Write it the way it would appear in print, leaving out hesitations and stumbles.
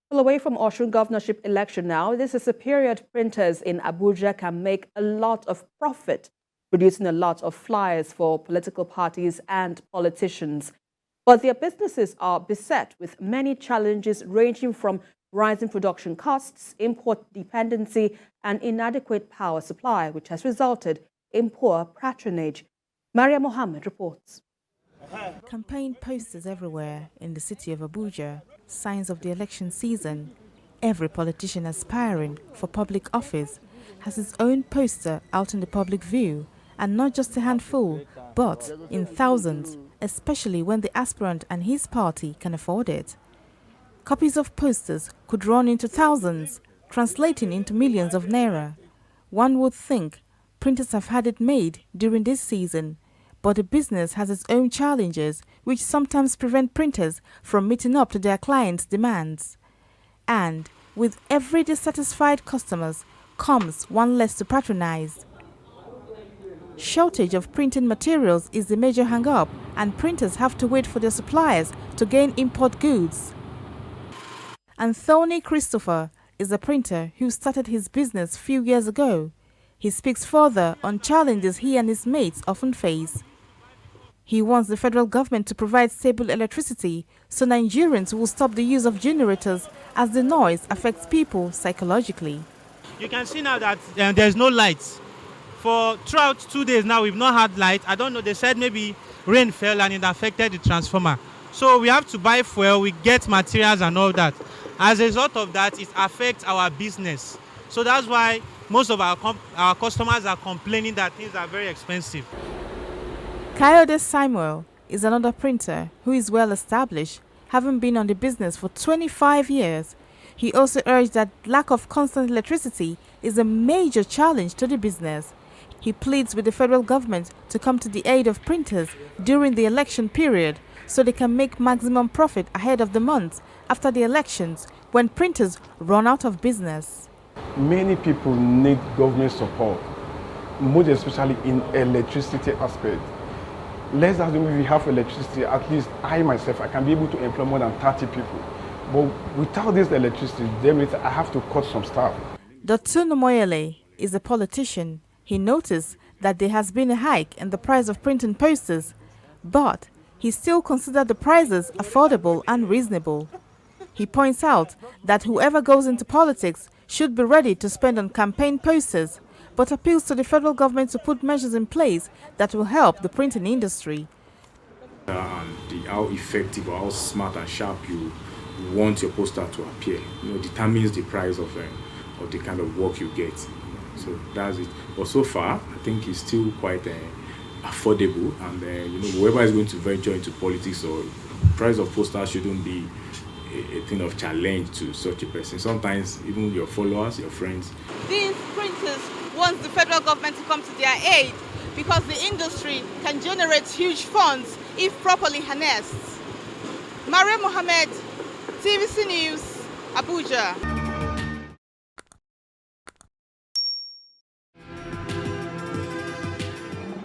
Well, away from Osun governorship election now, this is a period printers in Abuja can make a lot of profit, producing a lot of flyers for political parties and politicians. But their businesses are beset with many challenges ranging from rising production costs, import dependency, and inadequate power supply, which has resulted in poor patronage. Maria Mohammed reports. Campaign posters everywhere in the city of Abuja, signs of the election season. Every politician aspiring for public office has his own poster out in the public view, and not just a handful, but in thousands, especially when the aspirant and his party can afford it. Copies of posters could run into thousands, translating into millions of naira. One would think printers have had it made during this season, but the business has its own challenges, which sometimes prevent printers from meeting up to their clients' demands. And with every dissatisfied customers comes one less to patronize. Shortage of printing materials is the major hang-up, and printers have to wait for their suppliers to gain import goods. Anthony Christopher is a printer who started his business a few years ago. He speaks further on challenges he and his mates often face. He wants the federal government to provide stable electricity so Nigerians will stop the use of generators, as the noise affects people psychologically. You can see now that there's no lights. Throughout 2 days now, we've not had light. I don't know, they said maybe rain fell and it affected the transformer. So we have to buy fuel, we get materials and all that. As a result of that, it affects our business. So that's why most of our customers are complaining that things are very expensive. Kayode Samuel is another printer who is well established, having been on the business for 25 years. He also urged that lack of constant electricity is a major challenge to the business. He pleads with the federal government to come to the aid of printers during the election period so they can make maximum profit ahead of the months after the elections, when printers run out of business. Many people need government support, most especially in electricity aspect. Let's assume if we have electricity, at least I myself, I can be able to employ more than 30 people. But without this electricity, then I have to cut some staff. Dr. Moyele is a politician. He noticed that there has been a hike in the price of printing posters, but he still considers the prices affordable and reasonable. He points out that whoever goes into politics should be ready to spend on campaign posters, but appeals to the federal government to put measures in place that will help the printing industry. How effective or how smart and sharp you want your poster to appear, determines the price of the kind of work you get. So that's it. But so far, I think it's still quite affordable, and whoever is going to venture into politics, or price of posters shouldn't be a thing of challenge to such a person. Sometimes even your followers, your friends. These printers want the federal government to come to their aid, because the industry can generate huge funds if properly harnessed. Maria Mohammed, TVC News, Abuja.